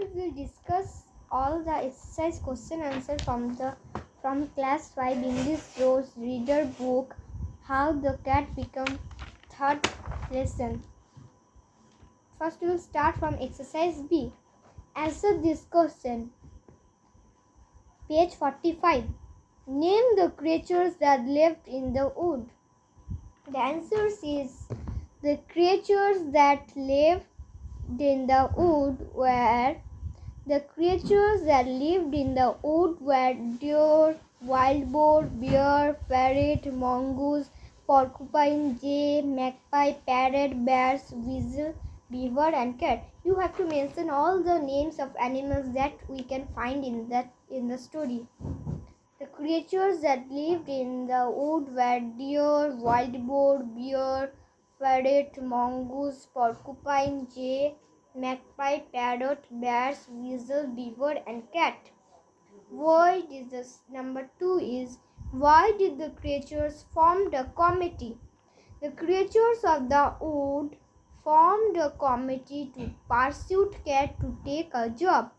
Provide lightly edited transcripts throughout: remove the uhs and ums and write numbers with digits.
we will discuss all the exercise question answer from class 5 English Rose Reader book, How the Cat Became, third lesson. First we will start from exercise B. Answer this question. Page 45. Name the creatures that lived in the wood. The answer is the creatures that lived in the wood were deer, wild boar, bear, ferret, mongoose, porcupine, jay, magpie, parrot, bears, weasel, beaver, and cat. You have to mention all the names of animals that we can find in the story. The creatures that lived in the wood were deer, wild boar, bear, ferret, mongoose, porcupine, jay, magpie, parrot, bears, weasel, beaver, and cat. Number 2 is, why did the creatures form a committee? The creatures of the wood formed a committee to pursue cat to take a job.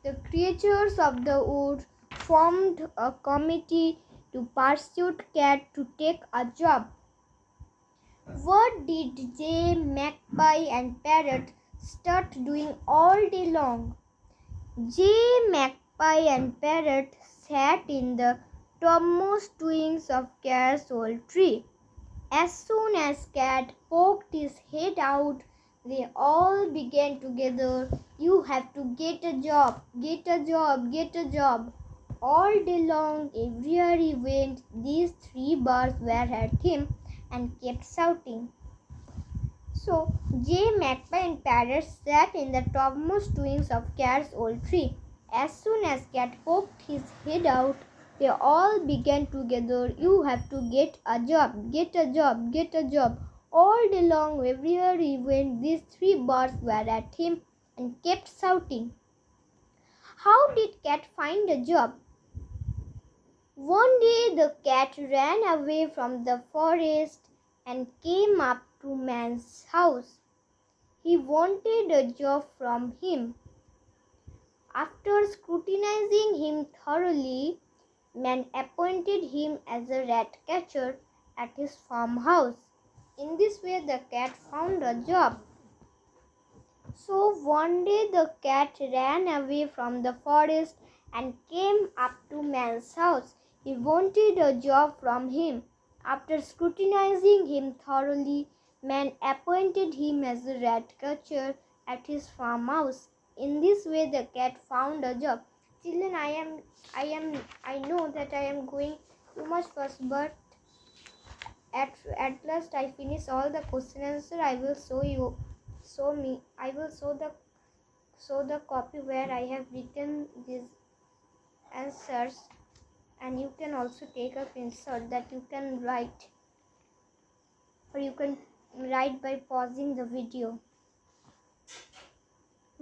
The creatures of the wood formed a committee to pursue cat to take a job. What did jay, magpie, and parrot start doing all day long? Jay, magpie, and parrot sat in the topmost twigs of Cat's old tree. As soon as Cat poked his head out, they all began together, "You have to get a job, get a job, get a job." All day long, everywhere he went, these three birds were at him and kept shouting. So, Jay, Magpie, and Parrot sat in the topmost twigs of Cat's old tree. As soon as Cat poked his head out, they all began together, "You have to get a job, get a job, get a job." All day long, everywhere he went, these three birds were at him and kept shouting. How did Cat find a job? One day the cat ran away from the forest and came up to man's house. He wanted a job from him. After scrutinizing him thoroughly, man appointed him as a rat catcher at his farmhouse. In this way, the cat found a job. So one day the cat ran away from the forest and came up to man's house. He wanted a job from him. After scrutinizing him thoroughly, man appointed him as a rat catcher at his farmhouse. In this way, the cat found a job. Children, I know that I am going too much fast, but at last I finish all the question answer. I will show the copy where I have written these answers, and you can also take a screenshot that you can write, or you can write by pausing the video.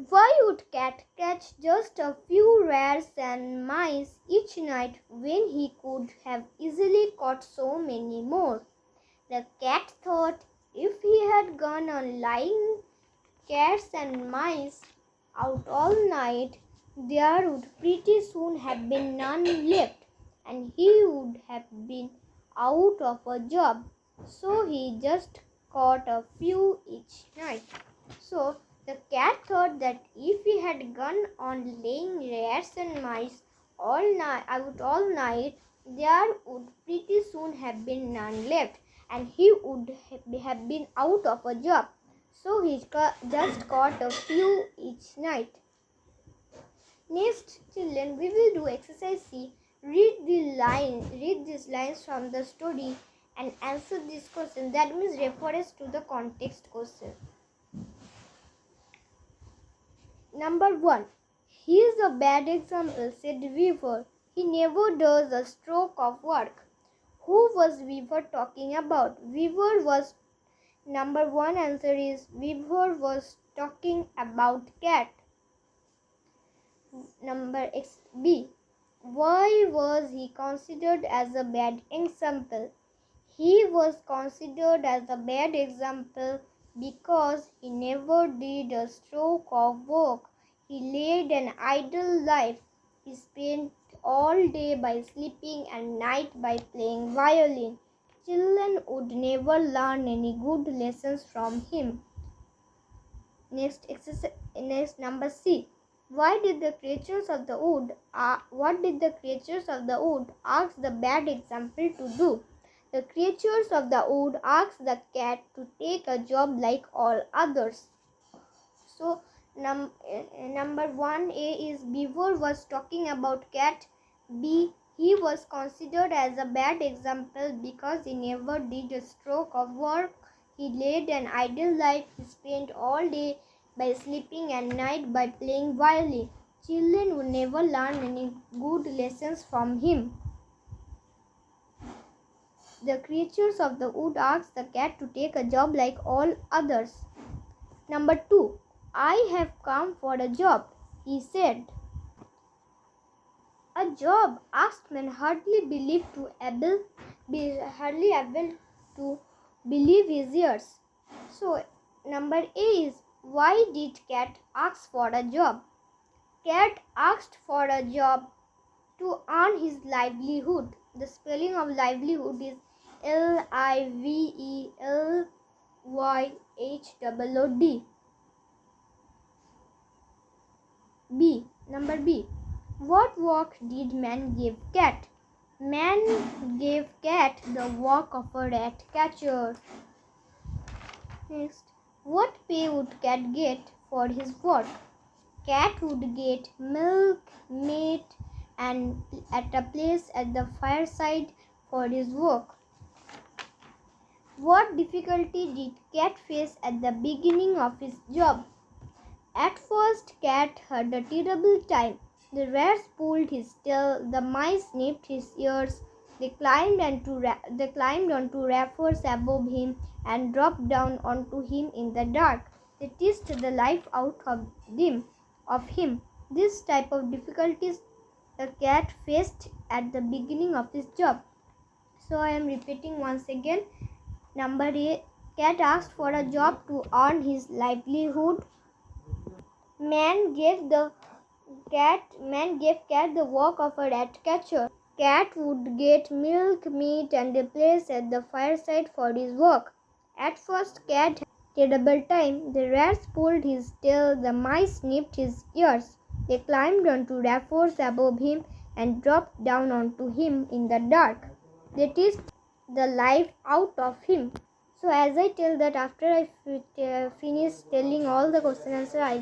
Why would Cat catch just a few rats and mice each night when he could have easily caught so many more? The cat thought if he had gone on lying cats and mice out all night, there would pretty soon have been none left, and he would have been out of a job. So he just caught a few each night. So the cat thought that if he had gone on laying rats and mice out all night, there would pretty soon have been none left, and he would have been out of a job. So he just caught a few each night. Next, children, we will do exercise C. Read these lines from the story and answer this question. That means reference to the context question. Number 1. He is a bad example, said Weaver. He never does a stroke of work. Who was Weaver talking about? Number 1 answer is Weaver was talking about cat. Number B. Why was he considered as a bad example? He was considered as a bad example because he never did a stroke of work. He led an idle life. He spent all day by sleeping and night by playing violin. Children would never learn any good lessons from him. Next, number C. What did the creatures of the wood ask the bad example to do? The creatures of the wood asked the cat to take a job like all others. So, number 1A is Beaver was talking about cat. B. He was considered as a bad example because he never did a stroke of work. He led an idle life. He spent all day by sleeping and night by playing violin. Children would never learn any good lessons from him. The creatures of the wood asked the cat to take a job like all others. Number 2. I have come for a job, he said. A job? Asked man, hardly able to believe his ears. So, number A is, why did cat ask for a job? Cat asked for a job to earn his livelihood. The spelling of livelihood is Livelyhood. Number B. What work did man give cat? Man gave cat the work of a rat catcher. Next, what pay would cat get for his work? Cat would get milk, meat, and at a place at the fireside for his work. What difficulty did cat face at the beginning of his job? At first, cat had a terrible time. The rats pulled his tail, the mice snipped his ears, they climbed onto rafters above him and dropped down onto him in the dark. They teased the life out of him. This type of difficulties the cat faced at the beginning of his job. So I am repeating once again. Number A, cat asked for a job to earn his livelihood. Man gave cat the work of a rat catcher. Cat would get milk, meat, and a place at the fireside for his work. At first, cat had a terrible time. The rats pulled his tail, the mice snipped his ears. They climbed onto rafters above him and dropped down onto him in the dark. They teased the life out of him. So as I tell that after I finish telling all the question answer, I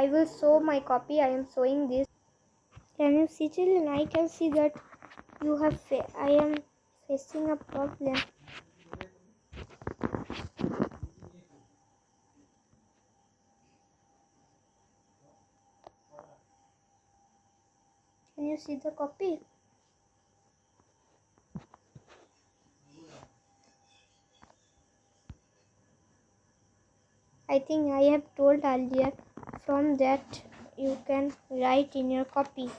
will show my copy. I am showing this. Can you see, children? I can see that I am facing a problem. Can you see the copy? I think I have told earlier. From that you can write in your copy.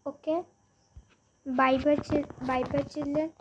Okay. Bye bye children.